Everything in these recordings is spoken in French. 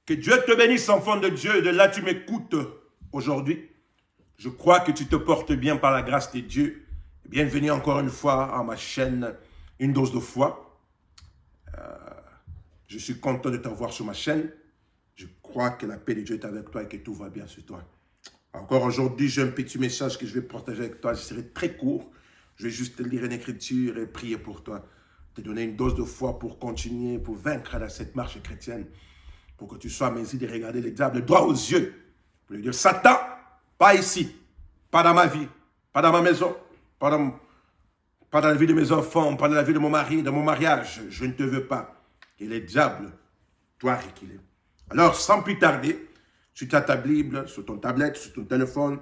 Que Dieu te bénisse, enfant de Dieu. De là, tu m'écoutes aujourd'hui. Je crois que tu te portes bien par la grâce de Dieu. Bienvenue encore une fois à ma chaîne Une dose de foi. Je suis content de t'avoir sur ma chaîne. Je crois que la paix de Dieu est avec toi et que tout va bien sur toi. Encore aujourd'hui, j'ai un petit message que je vais partager avec toi. Je serai très court. Je vais juste lire une écriture et prier pour toi. Te donner une dose de foi pour continuer, pour vaincre dans cette marche chrétienne. Pour que tu sois à mesure de regarder le diable droit aux yeux. Pour lui dire, Satan, pas ici, pas dans ma vie, pas dans ma maison, pas dans la vie de mes enfants, pas dans la vie de mon mari, de mon mariage. Je ne te veux pas. Et le diable doit reculer. Alors, sans plus tarder, sur ta Bible, sur ton tablette, sur ton téléphone,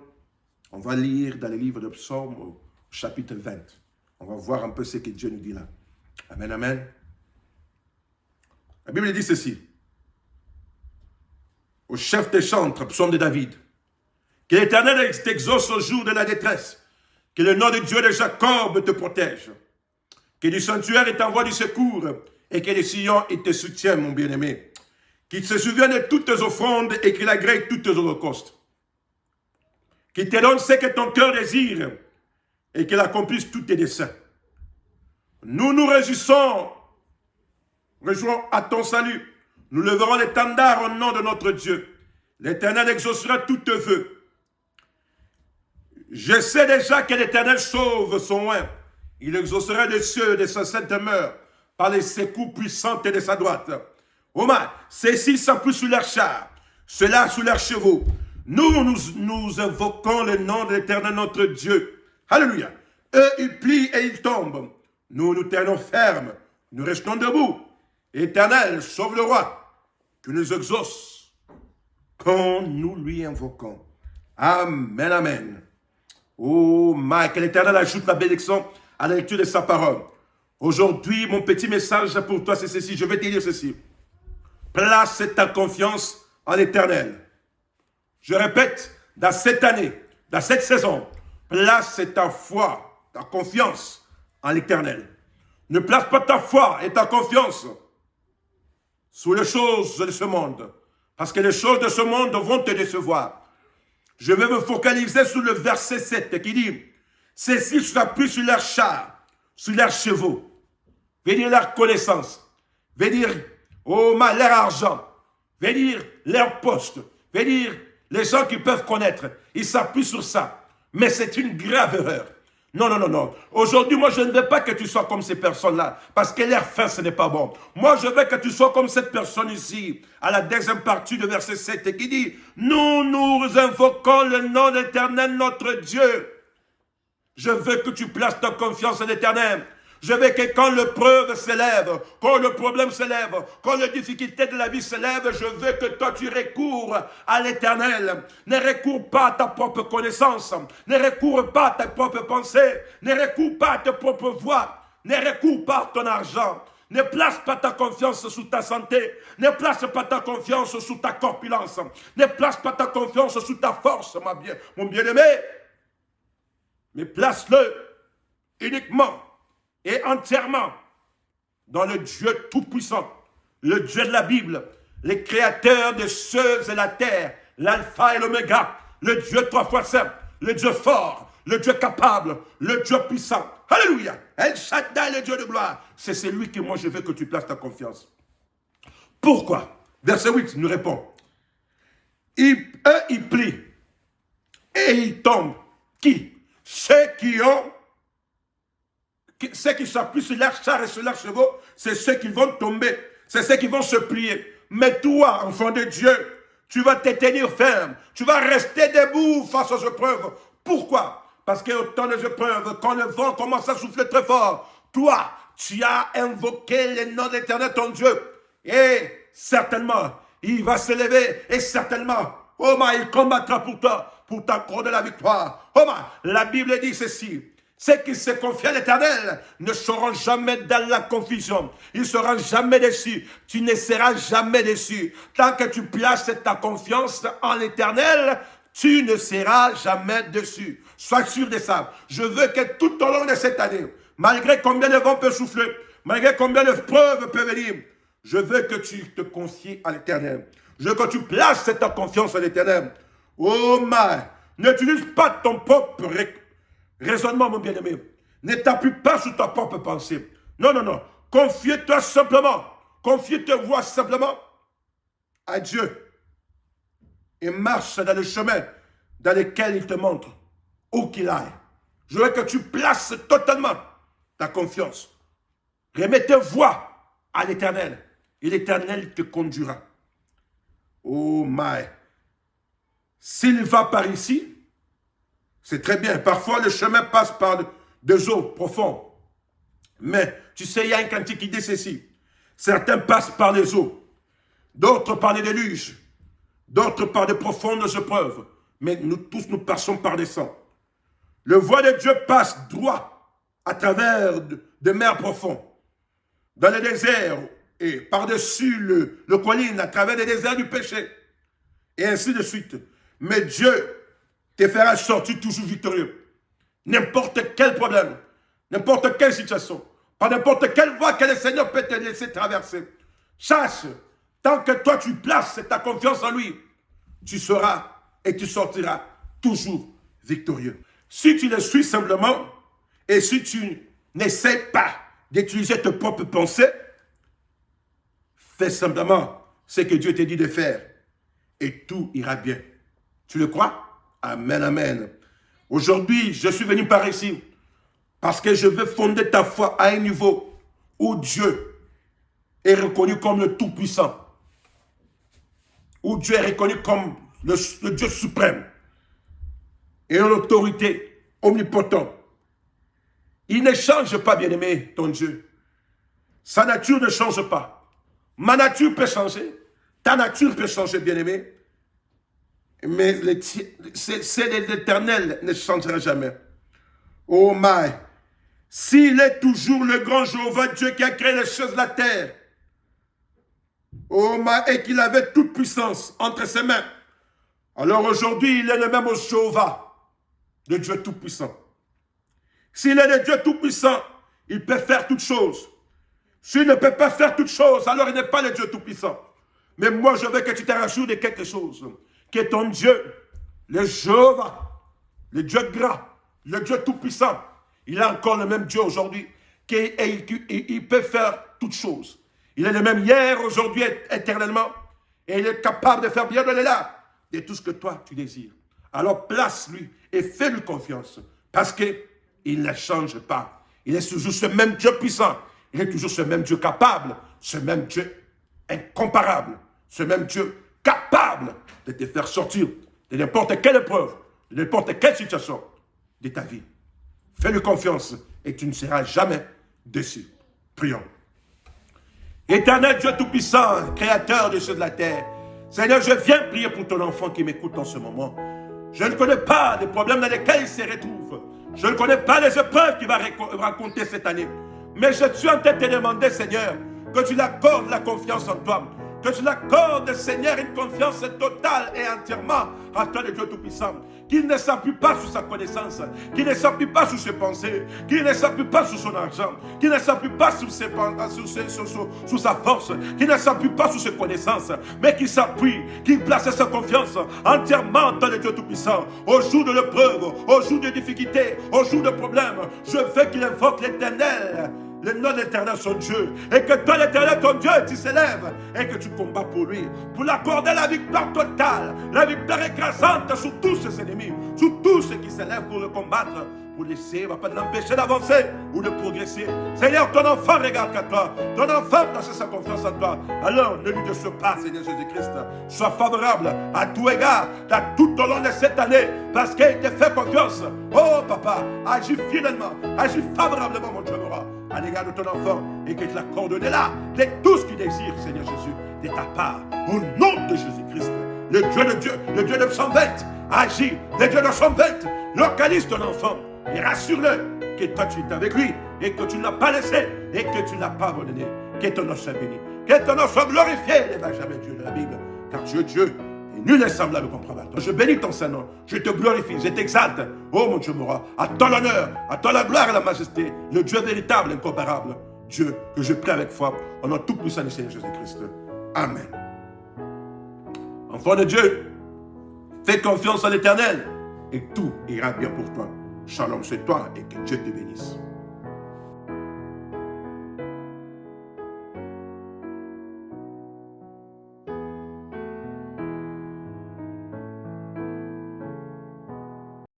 on va lire dans le livre de Psaume au chapitre 20. On va voir un peu ce que Dieu nous dit là. Amen, amen. La Bible dit ceci. Au chef des chantres, psaume de David. Que l'Éternel t'exauce au jour de la détresse. Que le nom de Dieu de Jacob te protège. Que du sanctuaire il t'envoie du secours. Et que les Sion il te soutienne, mon bien-aimé. Qu'il se souvienne de toutes tes offrandes et qu'il agrée toutes tes holocaustes. Qu'il te donne ce que ton cœur désire. Et qu'il accomplisse tous tes desseins. Nous nous réjouissons à ton salut. Nous leverons l'étendard au nom de notre Dieu. L'Éternel exaucera tous tes vœux. Je sais déjà que l'Éternel sauve son oint. Il exaucera des cieux de sa sainte demeure par les secours puissants de sa droite. Oma, ceux-ci s'appuient sur leurs chars, ceux-là sur leurs chevaux. Nous invoquons le nom de l'Éternel notre Dieu. Alléluia. Eux, ils plient et ils tombent. Nous nous tenons fermes. Nous restons debout. Éternel, sauve le roi, que nous exauce quand nous lui invoquons. Amen, amen. Oh, que l'Éternel ajoute la bénédiction à la lecture de sa parole. Aujourd'hui, mon petit message pour toi, c'est ceci. Je vais te dire ceci. Place ta confiance en l'Éternel. Je répète, dans cette année, dans cette saison, place ta foi, ta confiance en l'Éternel. Ne place pas ta foi et ta confiance sous les choses de ce monde. Parce que les choses de ce monde vont te décevoir. Je vais me focaliser sur le verset 7 qui dit « Ceux-ci s'appuient sur leurs chars, sur leurs chevaux. » Veut dire leur connaissance. Veut dire leur argent. Veut dire leur poste. Veut dire les gens qui peuvent connaître. Ils s'appuient sur ça. Mais c'est une grave erreur. Non, non, non, non. Aujourd'hui, moi, je ne veux pas que tu sois comme ces personnes-là. Parce que leur fin, ce n'est pas bon. Moi, je veux que tu sois comme cette personne ici, à la deuxième partie de verset 7, qui dit, nous invoquons le nom de l'Éternel, notre Dieu. Je veux que tu places ta confiance en l'Éternel. Je veux que quand l'épreuve s'élève, quand le problème s'élève, quand les difficultés de la vie s'élèvent, je veux que toi tu recours à l'Éternel. Ne recours pas à ta propre connaissance, ne recours pas à ta propre pensée, ne recours pas à tes propres voies, ne recours pas à ton argent. Ne place pas ta confiance sous ta santé, ne place pas ta confiance sous ta corpulence, ne place pas ta confiance sous ta force, mon bien-aimé, mais place-le uniquement et entièrement dans le Dieu Tout-Puissant, le Dieu de la Bible, le Créateur des cieux et la terre, l'Alpha et l'Oméga, le Dieu trois fois saint, le Dieu fort, le Dieu capable, le Dieu puissant. Alléluia. El Shaddai, le Dieu de gloire. C'est celui que moi je veux que tu places ta confiance. Pourquoi? Verset 8 nous répond. Eux, ils plient et ils tombent. Qui? Ceux qui s'appuient sur leurs chars et sur leurs chevaux, c'est ceux qui vont tomber, c'est ceux qui vont se plier. Mais toi, enfant de Dieu, tu vas te tenir ferme, tu vas rester debout face aux épreuves. Pourquoi? Parce qu'au temps des épreuves, quand le vent commence à souffler très fort, toi, tu as invoqué le nom de l'Éternel, ton Dieu. Et certainement, il va se lever et certainement, il combattra pour toi, pour t'accorder la victoire. La Bible dit ceci. Ceux qui se confient à l'Éternel ne seront jamais dans la confusion. Ils ne seront jamais déçus. Tu ne seras jamais déçu. Tant que tu places ta confiance en l'Éternel, tu ne seras jamais déçu. Sois sûr de ça. Je veux que tout au long de cette année, malgré combien de vent peut souffler, malgré combien de preuves peuvent venir, je veux que tu te confies à l'Éternel. Je veux que tu places ta confiance en l'Éternel. Oh my, n'utilise pas ton propre raisonnement, mon bien-aimé. Ne t'appuie pas sur ta propre pensée. Non, non, non. Confie-toi simplement. Confie-toi simplement à Dieu. Et marche dans le chemin dans lequel il te montre, où qu'il aille. Je veux que tu places totalement ta confiance. Remets tes voix à l'Éternel. Et l'Éternel te conduira. Oh my. S'il va par ici, c'est très bien. Parfois, le chemin passe par des eaux profondes. Mais, tu sais, il y a un cantique qui dit ceci. Certains passent par les eaux, d'autres par les déluges, d'autres par de profondes épreuves. Mais nous tous, nous passons par des sangs. Le voie de Dieu passe droit à travers de mers profondes, dans le désert et par-dessus le colline, à travers les déserts du péché, et ainsi de suite. Mais Dieu te fera sortir toujours victorieux. N'importe quel problème, n'importe quelle situation, par n'importe quelle voie que le Seigneur peut te laisser traverser. Sache, tant que toi tu places ta confiance en lui, tu seras et tu sortiras toujours victorieux. Si tu le suis simplement, et si tu n'essaies pas d'utiliser tes propres pensées, fais simplement ce que Dieu te dit de faire, et tout ira bien. Tu le crois? Amen, amen. Aujourd'hui, je suis venu par ici, parce que je veux fonder ta foi à un niveau où Dieu est reconnu comme le Tout-Puissant, où Dieu est reconnu comme le Dieu suprême, et l'autorité omnipotente. Il ne change pas, bien-aimé, ton Dieu. Sa nature ne change pas. Ma nature peut changer. Ta nature peut changer, bien-aimé. Mais celle de l'Éternel ne changera jamais. Oh my. S'il est toujours le grand Jéhovah, Dieu qui a créé les choses de la terre, oh my, et qu'il avait toute puissance entre ses mains, alors aujourd'hui, il est le même au Jéhovah, le Dieu tout-puissant. S'il est le Dieu tout-puissant, il peut faire toutes choses. S'il ne peut pas faire toutes choses, alors il n'est pas le Dieu tout-puissant. Mais moi, je veux que tu te rassures de quelque chose. Que ton Dieu, le Jéhovah, le Dieu grand, le Dieu tout-puissant, il est encore le même Dieu aujourd'hui. Il peut faire toutes choses. Il est le même hier, aujourd'hui, éternellement. Et il est capable de faire bien au-delà de tout ce que toi, tu désires. Alors place-lui et fais-lui confiance. Parce qu'il ne change pas. Il est toujours ce même Dieu puissant. Il est toujours ce même Dieu capable. Ce même Dieu incomparable. Ce même Dieu capable de te faire sortir de n'importe quelle épreuve, de n'importe quelle situation de ta vie. Fais-lui confiance et tu ne seras jamais déçu. Prions. Éternel Dieu Tout-Puissant, Créateur des cieux de la terre, Seigneur, je viens prier pour ton enfant qui m'écoute en ce moment. Je ne connais pas les problèmes dans lesquels il se retrouve. Je ne connais pas les épreuves qu'il va rencontrer cette année. Mais je suis en train de te demander, Seigneur, que tu l'accordes la confiance en toi. Que tu l'accordes, Seigneur, une confiance totale et entièrement à toi, le Dieu Tout-Puissant. Qu'il ne s'appuie pas sur sa connaissance, qu'il ne s'appuie pas sur ses pensées, qu'il ne s'appuie pas sur son argent, qu'il ne s'appuie pas sur sa force, qu'il ne s'appuie pas sur ses connaissances, mais qu'il s'appuie, qu'il place sa confiance entièrement dans le Dieu Tout-Puissant. Au jour de l'épreuve, au jour de difficultés, au jour de problèmes, je veux qu'il invoque l'Éternel, le nom de l'Éternel son Dieu, et que toi l'Éternel ton Dieu, tu s'élèves et que tu combats pour lui, pour l'accorder la victoire totale, la victoire écrasante sur tous ses ennemis, sur tous ceux qui s'élèvent pour le combattre, pour l'essayer, va pas l'empêcher d'avancer ou de progresser. Seigneur, ton enfant regarde qu'à toi, ton enfant place sa confiance en toi. Alors ne lui déçois pas, Seigneur Jésus-Christ, sois favorable à tout égard, tout au long de cette année, parce qu'il te fait confiance. Oh papa, agis fidèlement, agis favorablement, mon Dieu, à l'égard de ton enfant, et que tu l'accordes au-delà de tout ce qu'il désire, Seigneur Jésus, de ta part, au nom de Jésus-Christ, le Dieu de Dieu, le Dieu de 120, agis, le Dieu de 120, localise ton enfant, et rassure-le que toi tu es avec lui, et que tu ne l'as pas laissé, et que tu ne l'as pas abandonné, que ton nom soit béni, que ton nom soit glorifié, ne va jamais Dieu de la Bible, car tu es Dieu, et nul n'est semblable comparable à toi. Je bénis ton Saint-Nom, je te glorifie, je t'exalte. Oh mon Dieu, mon roi, à toi l'honneur, à toi la gloire et la majesté, le Dieu véritable, incomparable, Dieu que je prie avec foi, au nom tout puissant du Seigneur Jésus-Christ. Amen. Enfant de Dieu, fais confiance en l'Éternel et tout ira bien pour toi. Shalom chez toi et que Dieu te bénisse.